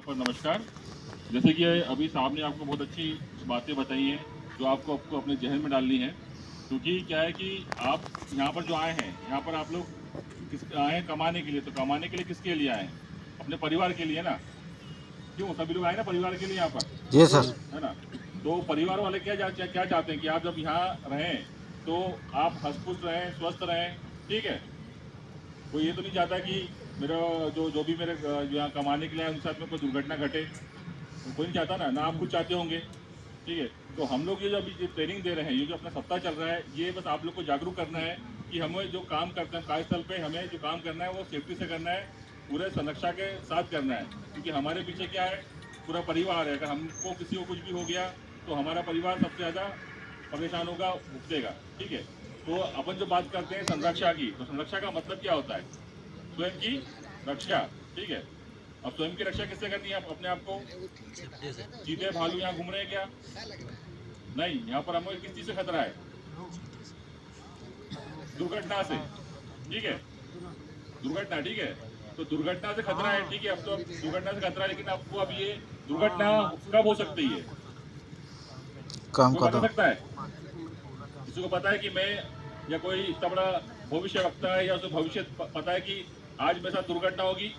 पर नमस्कार। जैसे कि अभी साहब ने आपको बहुत अच्छी बातें बताई हैं जो आपको अपने जहन में डालनी है, क्योंकि क्या है कि आप यहाँ पर जो आए हैं, यहाँ पर आप लोग किस आए हैं कमाने के लिए, तो कमाने के लिए किसके लिए आए हैं? अपने परिवार के लिए ना। क्यों सभी लोग आए ना परिवार के लिए यहाँ पर, जी सर। है ना? तो परिवार वाले क्या चाहते हैं कि आप जब यहाँ रहें तो आप हंस खुश रहें, स्वस्थ रहें, ठीक है? कोई ये तो नहीं चाहता कि मेरा जो भी मेरे जो यहाँ कमाने के लिए आए उनके साथ में कोई दुर्घटना घटे, तो कोई नहीं चाहता ना आप खुद चाहते होंगे, ठीक है? तो हम लोग ये जो अभी ट्रेनिंग दे रहे हैं, ये जो अपना सप्ताह चल रहा है, ये बस आप लोग को जागरूक करना है कि हमें जो काम करते हैं कार्यस्थल पे, हमें जो काम करना है वो सेफ्टी से करना है, पूरे संरक्षा के साथ करना है, क्योंकि हमारे पीछे क्या है, पूरा परिवार है। अगर हमको किसी को कुछ भी हो गया तो हमारा परिवार सबसे ज़्यादा परेशान होगा, भुगतेगा, ठीक है? तो अपन जो बात करते हैं संरक्षा की, तो संरक्षा का मतलब क्या होता है? स्वयं की रक्षा, ठीक है? अब स्वयं की रक्षा किससे करनी है? आप अपने आप को, चीते भालू यहाँ घूम रहे हैं क्या? नहीं, यहाँ पर हमें किस चीज से खतरा है? दुर्घटना से, ठीक है? दुर्घटना, ठीक है? तो दुर्घटना से खतरा है, ठीक है? अब तो दुर्घटना से खतरा है, लेकिन आपको अब ये दुर्घटना कब हो सकती है? काम कोई का बता सकता है? किसी को पता है कि मैं, या कोई इतना बड़ा भविष्य वक्ता है या उसे भविष्य पता है कि आज मेरे साथ दुर्घटना होगी?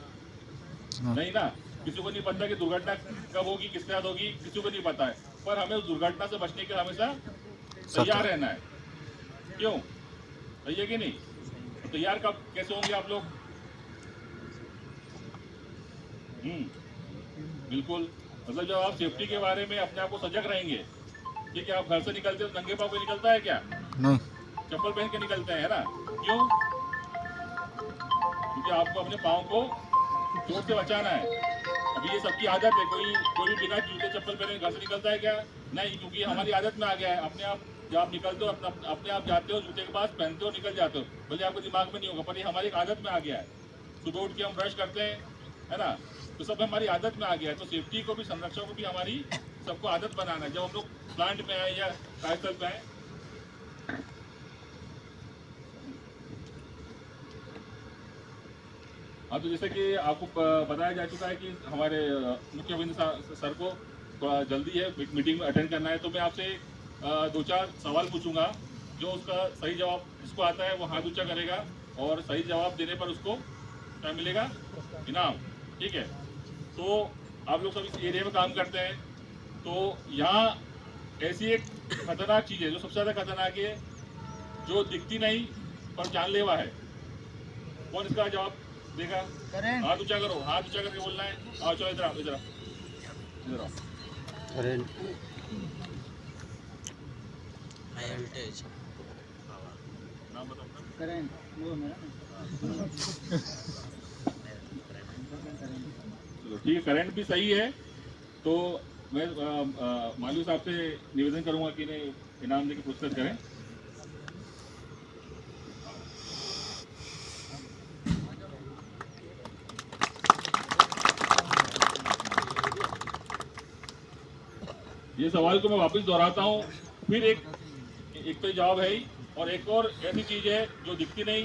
नहीं ना। किसी को नहीं पता कि दुर्घटना कब होगी, किसके साथ होगी, किसी को नहीं पता है। पर हमें उस दुर्घटना से बचने के लिए हमेशा तैयार रहना है। क्यों? सही है कि नहीं? तो तैयार कब कैसे होंगे आप लोग? बिल्कुल। मतलब जब आप सेफ्टी के बारे में अपने आप को सजग रहेंगे, ठीक है? आप घर से निकलते हो नंगे पाँव पे निकलता है क्या? नहीं। चप्पल पहन के निकलते हैं, है ना? क्यों? क्योंकि आपको अपने पाँव को चोट से बचाना है। अभी ये सबकी आदत है, कोई भी बिना जूते चप्पल पहने घर से निकलता है क्या? नहीं, क्योंकि हमारी आदत में आ गया है। अपने आप जब आप निकलते हो अपने आप जाते हो, जूते के पास पहनते हो, निकल जाते हो, भले आपको दिमाग में नहीं होगा, पर ये हमारी एक आदत में आ गया है। सुबह उठ के हम ब्रश करते हैं, है ना? तो सब हमारी आदत में आ गया है। तो सेफ्टी को भी, संरक्षण को भी हमारी सबको आदत बनाना है। जब हम लोग प्लांट में आए या कार्यस्थल पे आए, हाँ, तो जैसे कि आपको बताया जा चुका है कि हमारे मुख्य अभियंता सर को थोड़ा जल्दी है, एक मीटिंग में अटेंड करना है, तो मैं आपसे 2-4 सवाल पूछूंगा। जो उसका सही जवाब जिसको आता है वो हाथ ऊंचा करेगा, और सही जवाब देने पर उसको क्या मिलेगा? इनाम, ठीक है? तो आप लोग सब इस एरिया में काम करते हैं, तो यहाँ ऐसी एक खतरनाक चीज़ है जो सबसे ज़्यादा खतरनाक है, जो दिखती नहीं पर जानलेवा है। कौन इसका जवाब देगा? हाथ ऊंचा करो, हाथ ऊंचा करके बोलना है। आओ, चलो इधर आओ, इधर आओ, इधर आओ। करंट। नाम बताओ अपना। करंट वो मेरा चलो ठीक है, करंट भी सही है। तो मैं मालू साहब से निवेदन करूंगा कि इन्हें इनाम देकर पुरस्कृत करें। ये सवाल को मैं वापस दोहराता हूँ, फिर एक तो जवाब है ही, और एक और ऐसी चीज है जो दिखती नहीं,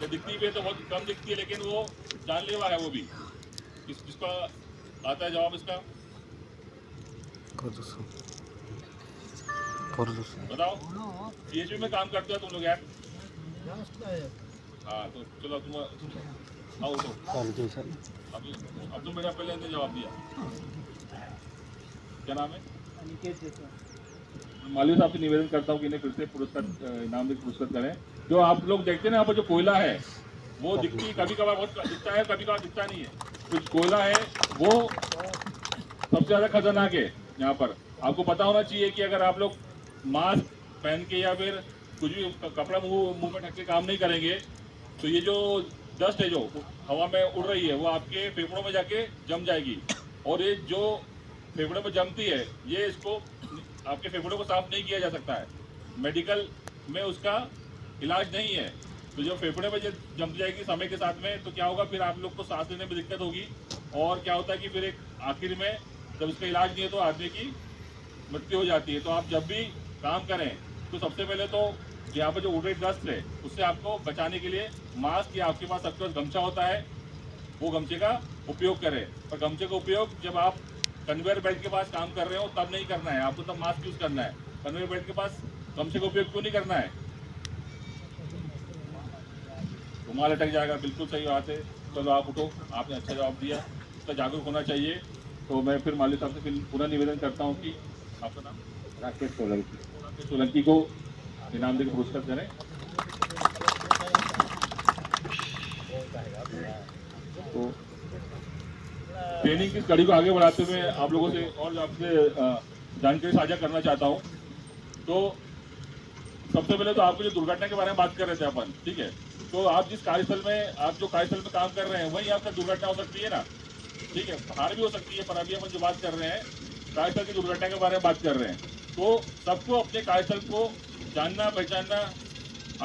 या दिखती भी है तो बहुत कम दिखती है, लेकिन वो जानलेवा है। वो भी जिसका आता है जवाब इसका, बताओ। पीएचपी में काम करते हो तुम लोग यार? हाँ, तो चलो तुम आओ। तो अब तुम मेरा पहले ने जवाब दिया। क्या नाम है? मालवीय साहब से निवेदन करता हूँ कि इन्हें फिर से पुरस्कार, इनाम देकर पुरस्कृत करें। जो आप लोग देखते हैं ना, यहाँ पर जो कोयला है वो दिखती कभी कभार बहुत दिखता है, कभी कभार दिखता नहीं है। तो कोयला है वो सबसे ज़्यादा खतरनाक है यहाँ पर। आपको पता होना चाहिए कि अगर आप लोग मास्क पहन के या फिर कुछ भी कपड़ा मुंह में ढक के काम नहीं करेंगे, तो ये जो डस्ट है जो हवा में उड़ रही है वो आपके फेफड़ों में जाके जम जाएगी, और ये जो फेफड़ों में जमती है, ये इसको आपके फेफड़ों को साफ नहीं किया जा सकता है। मेडिकल में उसका इलाज नहीं है। तो जो फेफड़े में जम जाएगी समय के साथ में, तो क्या होगा, फिर आप लोग को सांस लेने में दिक्कत होगी, और क्या होता है कि फिर एक आखिर में जब इसका इलाज नहीं है तो आदमी की मृत्यु हो जाती है। तो आप जब भी काम करें तो सबसे पहले तो यहाँ पर जो उड़ रही डस्ट है उससे आपको बचाने के लिए मास्क, या आपके पास सबके पास गमछा होता है, वो गमछे का उपयोग करें, पर गमछे का उपयोग जब आप कन्वेयर बेल्ट के पास काम कर रहे हो तब नहीं करना है, आपको तब मास्क यूज करना है। कन्वेयर बेल्ट के पास गमछे का उपयोग क्यों नहीं करना है? रुमाल अटक जाएगा, बिल्कुल सही बात है। चलो आप उठो, आपने अच्छा जवाब दिया, इसका जागरूक होना चाहिए। तो मैं फिर माली साहब से फिर पूरा निवेदन करता हूँ कि आपका नाम राकेश सोलंकी। सोलंकी को इनाम देकर पुरस्कृत करें। तो ट्रेनिंग की कड़ी को आगे बढ़ाते हुए आप लोगों से और आपसे जानकारी साझा करना चाहता हूँ। तो सबसे पहले तो आपको जो दुर्घटना के बारे में बात कर रहे थे अपन, ठीक है, तो आप जिस कार्यस्थल में आप जो कार्यस्थल में काम कर रहे हैं वहीं आपका दुर्घटना हो सकती है ना, ठीक है, बाहर भी हो सकती है, पर अभी अपन जो बात कर रहे हैं कार्यस्थल की दुर्घटना के बारे में बात कर रहे हैं। तो सबको अपने कार्यस्थल को जानना पहचानना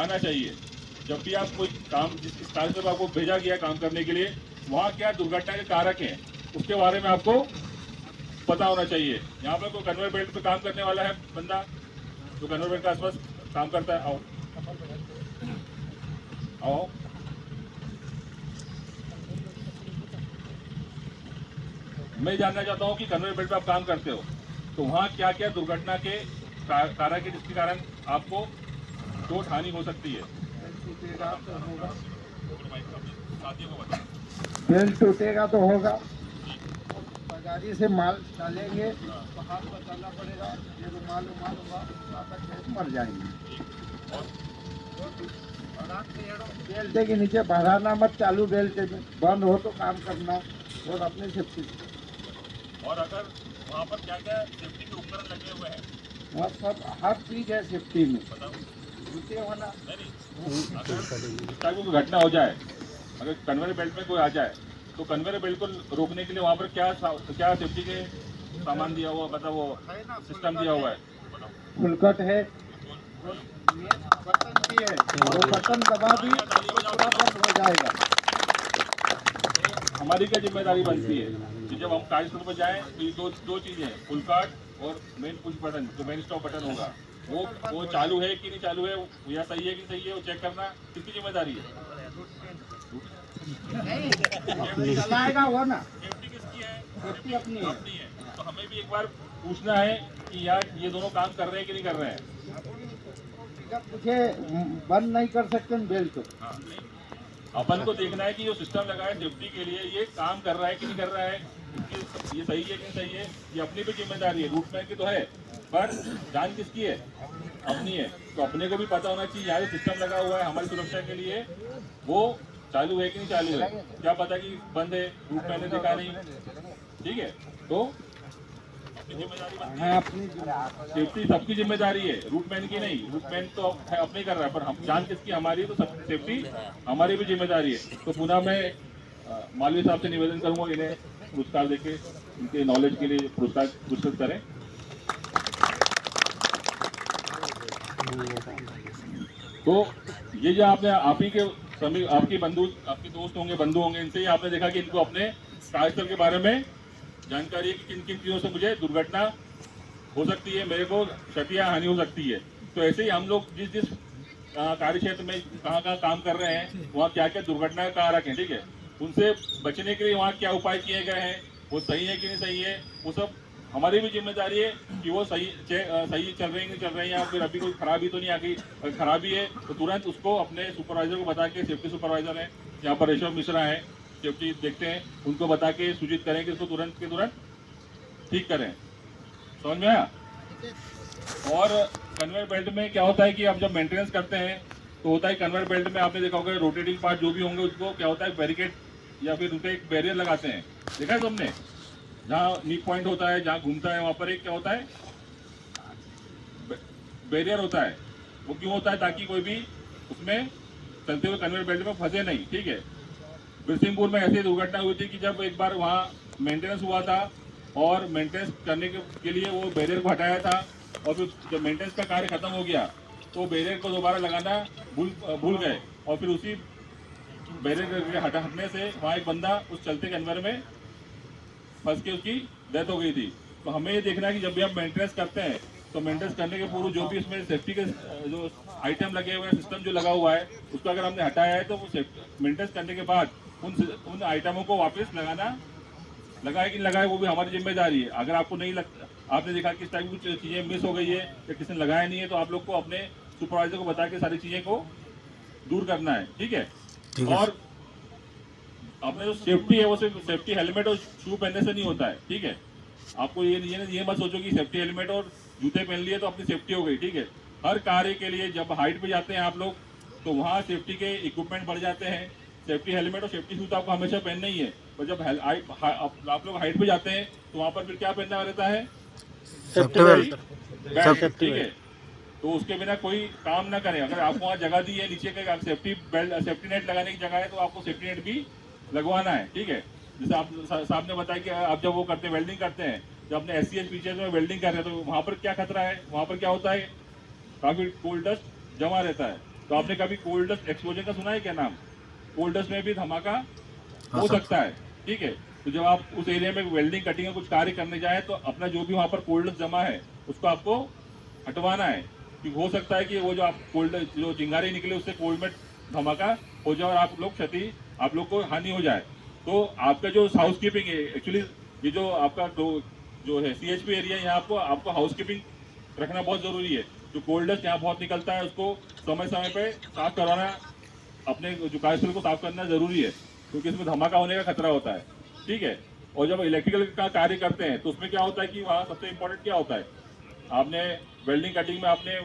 आना चाहिए। जब भी आप कोई काम जिस कार्यस्थल पर आपको भेजा गया काम करने के लिए, वहाँ क्या दुर्घटना के कारक हैं उसके बारे में आपको पता होना चाहिए। यहाँ पर कोई कन्वेयर बेल्ट पे काम करने वाला है बंदा जो कन्वेयर बेल्ट के आसपास काम करता है, आओ आओ। मैं जानना चाहता हूँ कि कन्वेयर बेल्ट पे आप काम करते हो तो वहाँ क्या क्या दुर्घटना के कारक है जिसके कारण आपको चोट हानि हो सकती है? बेल्ट टूटेगा तो होगा, गाड़ी से माल डालेंगे तो हाथ बचाना पड़ेगा, ये रुमाल होगा मर जाएंगे। बेल्ट के नीचे बढ़ाना मत, चालू बेल्ट में बंद हो तो काम करना और अपने सेफ्टी। और अगर वहाँ पर क्या क्या सेफ्टी के उपकरण लगे हुए हैं? वहाँ सब हर चीज है सेफ्टी में, जूते होना। नहीं, अगर कोई घटना हो जाए, अगर कन्वेयर बेल्ट में कोई आ जाए तो कन्वेयर बेल्ट को रोकने के लिए वहाँ पर क्या सेफ्टी के सामान दिया हुआ, मतलब वो सिस्टम दिया हुआ है? फुलकट है, बटन भी है, वो बटन दबा दी तो पूरा बंद हो जाएगा। हमारी क्या जिम्मेदारी बनती है कि जब हम कार्यस्थल पर जाएं तो ये दो चीजें, फुल कार्ड और मेन पुश बटन, जो मेन स्टॉप बटन होगा वो चालू है कि नहीं चालू है, या सही है कि सही है, वो चेक करना किसकी जिम्मेदारी है? चलाएगा वो ना, सेफ्टी किसकी है? सेफ्टी अपनी है। अपनी है। तो हमें भी एक बार पूछना है कि यार ये दोनों काम कर रहे हैं कि नहीं कर रहे हैं। जब मुझे बंद नहीं कर सकते बेल्ट, हाँ, अपन को देखना है कि जो सिस्टम लगा है सेफ्टी के लिए ये काम कर रहा है कि नहीं कर रहा है, ये सही है कि नहीं सही है, ये अपनी भी जिम्मेदारी है। रूटमैन की तो है, पर जान किसकी है? अपनी है। तो अपने को भी पता होना चाहिए यार सिस्टम लगा हुआ है हमारी सुरक्षा के लिए, वो चालू है कि नहीं चालू है। क्या पता कि बंद है, रूटमैन ने देखा नहीं, ठीक है। तो अपनी जिम्मेदारी बनती है, सेफ्टी सबकी जिम्मेदारी है, रूटमैन की नहीं। रूटमैन तो अपने कर रहा है, पर हम जान किसकी? हमारी। तो सब सेफ्टी हमारी भी जिम्मेदारी है। तो पुनः मैं मालवीय साहब से निवेदन करूंगा इन्हें पुरस्कार देके इनके नॉलेज के लिए पुरस्कृत करें। तो ये जो आपने आप ही के सभी आपके दोस्त होंगे, बंधु होंगे, इनसे ही आपने देखा कि इनको अपने कार्यस्थल के बारे में जानकारी है कि किन किन चीज़ों से मुझे दुर्घटना हो सकती है, मेरे को क्षति या हानि हो सकती है। तो ऐसे ही हम लोग जिस जिस कार्य क्षेत्र में कहाँ काम कर रहे हैं वहाँ क्या क्या दुर्घटना कारक हैं, ठीक है, उनसे बचने के लिए वहाँ क्या उपाय किए गए हैं, वो सही है कि नहीं सही है, वो सब हमारी भी जिम्मेदारी है कि वो सही चल रहे हैं कि नहीं चल रहे हैं, या फिर अभी कोई खराबी तो नहीं आ गई। अगर खराबी है तो तुरंत उसको अपने सुपरवाइजर को बता के, सेफ्टी सुपरवाइजर है यहाँ पर ऋषभ मिश्रा है, सेफ्टी देखते हैं, उनको बता के सूचित करें कि इसको तुरंत के तुरंत ठीक करें। समझ में आया? और कन्वेयर बेल्ट में क्या होता है कि आप जब मेंटेनेंस करते हैं तो होता है कन्वेयर बेल्ट में आपने देखा होगा रोटेटिंग पार्ट जो भी होंगे उसको क्या होता है बैरिकेड या फिर उनका एक बैरियर लगाते हैं, देखा है तुमने? जहाँ नीक पॉइंट होता है, जहाँ घूमता है वहाँ पर एक क्या होता है बैरियर होता है। वो क्यों होता है? ताकि कोई भी उसमें चलते हुए कन्वेयर बेल्ट में फंसे नहीं, ठीक है। बिरसिंहपुर में ऐसी दुर्घटना हुई थी कि जब एक बार वहाँ मेंटेनेंस हुआ था और मेंटेनेंस करने के लिए वो बैरियर को हटाया था, और फिर जब मेंटेनेंस का कार्य खत्म हो गया तो बैरियर को दोबारा लगाना भूल गए, और फिर उसी बैरियर के हटने से वहाँ एक बंदा उस चलते कन्वेयर में फंस के उसकी डेथ हो गई थी। तो हमें ये देखना है कि जब भी हम मेंटेनेंस करते हैं तो मेंटेनेंस करने के पूर्व जो भी इसमें सेफ्टी के जो आइटम लगे हुए हैं, सिस्टम जो लगा हुआ है, उसको अगर हमने हटाया है तो वो मेंटेनेंस करने के बाद उन आइटमों को वापस लगाए कि नहीं लगाए वो भी हमारी जिम्मेदारी है। अगर आपको नहीं लगता, आपने देखा कि इस टाइप की कुछ चीज़ें मिस हो गई है या किसी ने लगाया नहीं है, तो आप लोग को अपने सुपरवाइजर को बता के सारी चीज़ें को दूर करना है। ठीक है। और अपने जो सेफ्टी है वो सिर्फ सेफ्टी हेलमेट और शू पहनने से नहीं होता है। ठीक है। आपको ये मत सोचो कि सेफ्टी हेलमेट और जूते पहन लिए तो अपनी सेफ्टी हो गई। ठीक है। हर कार्य के लिए जब हाइट पे जाते हैं आप लोग, तो वहाँ सेफ्टी के इक्विपमेंट बढ़ जाते हैं। सेफ्टी हेलमेट और सेफ्टी शूज आपको हमेशा पहनना ही है। पर जब आप लोग हाइट पे जाते हैं तो वहाँ पर फिर क्या पहनना रहता है? Safety belt. बेल्ट। ठीक है। तो उसके बिना कोई काम ना करें। अगर आपको वहाँ जगह दी है नीचे का सेफ्टी बेल्ट, सेफ्टी नेट लगाने की जगह है, तो आपको सेफ्टी नेट भी लगवाना है। ठीक है। जैसे आप साहब ने बताया कि आप जब वो करते हैं, वेल्डिंग करते हैं, जब अपने SCS फीचर्स में वेल्डिंग कर रहे हैं, तो वहाँ पर क्या खतरा है? वहाँ पर क्या होता है? काफ़ी कोल्ड डस्ट जमा रहता है। तो आपने कभी कोल्ड डस्ट एक्सपोजर का सुना है क्या नाम? कोल्ड डस्ट में भी धमाका हो सकता है। ठीक है। तो जब आप उस एरिया में वेल्डिंग, कटिंग का कुछ कार्य करने जाए, तो अपना जो भी वहाँ पर कोल्ड डस्ट जमा है उसको आपको हटवाना है। क्योंकि हो सकता है कि वो जो आप कोल्ड जो चिंगारी निकले उससे कोल्ड में धमाका हो जाए और आप लोग को हानि हो जाए। तो आपका जो हाउस कीपिंग है, एक्चुअली ये जो आपका जो है CHP एरिया, यहाँ आपको हाउस कीपिंग रखना बहुत ज़रूरी है। जो कोल्ड डस्ट यहाँ बहुत निकलता है उसको समय समय पे साफ करवाना, अपने जो कार्यस्थल को साफ करना ज़रूरी है, क्योंकि इसमें धमाका होने का खतरा होता है। ठीक है। और जब इलेक्ट्रिकल का कार्य करते हैं तो उसमें क्या होता है कि वहाँ सबसे इम्पोर्टेंट क्या होता है? आपने वेल्डिंग कटिंग में आपने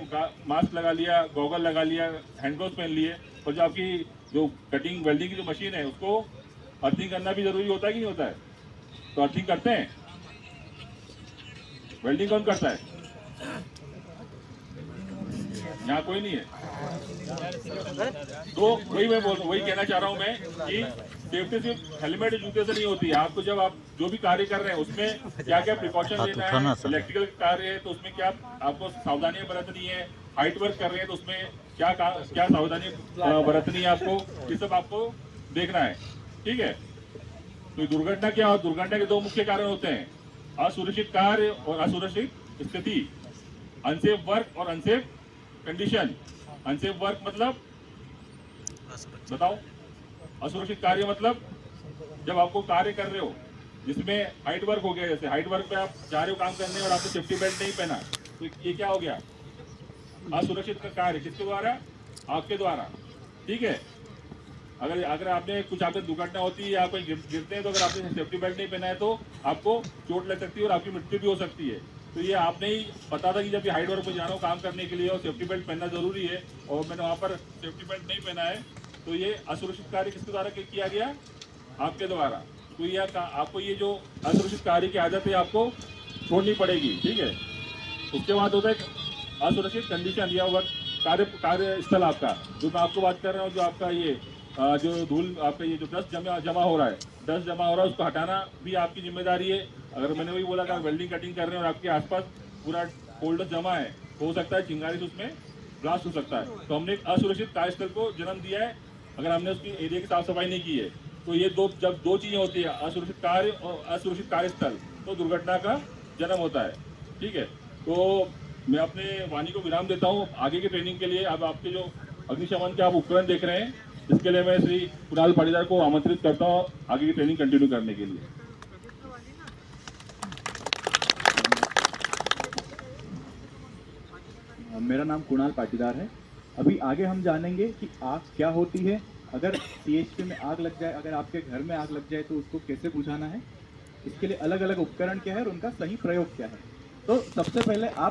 मास्क लगा लिया, गॉगल लगा लिया, हैंड ग्लोव्स पहन लिए, और जो आपकी जो कटिंग वेल्डिंग की जो मशीन है उसको अर्थिंग करना भी जरूरी होता है कि नहीं होता है? तो अर्थिंग करते हैं। वेल्डिंग कौन करता है? यहाँ कोई नहीं है। तो वही कहना चाह रहा हूँ मैं कि सेफ्टी सिर्फ हेलमेट जूते से नहीं होती है। आपको जब आप जो भी कार्य कर रहे हैं उसमें क्या क्या प्रिकॉशन लेना है। इलेक्ट्रिकल कार्य है तो उसमें क्या आपको सावधानियां बरतनी है। हाइट वर्क कर रहे हैं तो उसमें क्या सावधानी बरतनी है आपको, ये सब आपको देखना है। ठीक है। तो दुर्घटना क्या? दुर्घटना के दो मुख्य कारण होते हैं, असुरक्षित कार्य और असुरक्षित स्थिति। अनसेफ वर्क और अनसेफ कंडीशन। अनसेफ वर्क मतलब बताओ? असुरक्षित कार्य मतलब जब आपको कार्य कर रहे हो जिसमें हाइट वर्क हो गया, जैसे हाइट वर्क पे आप जा रहे हो काम करने और आपने सेफ्टी बेल्ट नहीं पहना, तो ये क्या हो गया? असुरक्षित का कार्य। किसके द्वारा? आपके द्वारा। ठीक है। अगर आपने दुर्घटना होती है या कोई गिरते हैं, तो अगर आपने सेफ्टी बेल्ट नहीं पहना है तो आपको चोट लग सकती है और आपकी मृत्यु भी हो सकती है। तो ये आपने ही पता था कि जब हाइट वर्क में जा रहा हूँ काम करने के लिए और सेफ्टी बेल्ट पहनना जरूरी है, और मैंने वहाँ पर सेफ्टी बेल्ट नहीं पहना है, तो ये असुरक्षित कार्य किसके द्वारा किया गया? आपके द्वारा। तो ये आपको ये जो असुरक्षित कार्य की आदत है आपको छोड़नी पड़ेगी। ठीक है। उसके बाद होता है असुरक्षित कंडीशन या वर्क कार्यस्थल आपका, जो मैं आपको बात कर रहा हूँ, जो आपका ये जो धूल आपका ये जो डस्ट जमा हो रहा है उसको हटाना भी आपकी जिम्मेदारी है। अगर मैंने वही बोला कि आप वेल्डिंग कटिंग कर रहे हैं और आपके आसपास पूरा कोल्ड डस्ट जमा है, हो सकता है चिंगारी से उसमें ब्लास्ट हो सकता है। तो हमने एक असुरक्षित कार्यस्थल को जन्म दिया है अगर हमने उसकी एरिया की साफ सफाई नहीं की है। तो ये जब दो चीज़ें होती है, असुरक्षित कार्य और असुरक्षित कार्यस्थल, तो दुर्घटना का जन्म होता है। ठीक है। तो मैं अपने वाणी को विराम देता हूँ। आगे की ट्रेनिंग के लिए अब आपके जो अग्निशमन के आप उपकरण देख रहे हैं, इसके लिए मैं श्री कुणाल पाटीदार को आमंत्रित करता हूँ आगे की ट्रेनिंग कंटिन्यू करने के लिए। मेरा नाम कुणाल पाटीदार है। अभी आगे हम जानेंगे कि आग क्या होती है, अगर CHP में आग लग जाए, अगर आपके घर में आग लग जाए तो उसको कैसे बुझाना है, इसके लिए अलग अलग उपकरण क्या है और उनका सही प्रयोग क्या है। तो सबसे पहले आप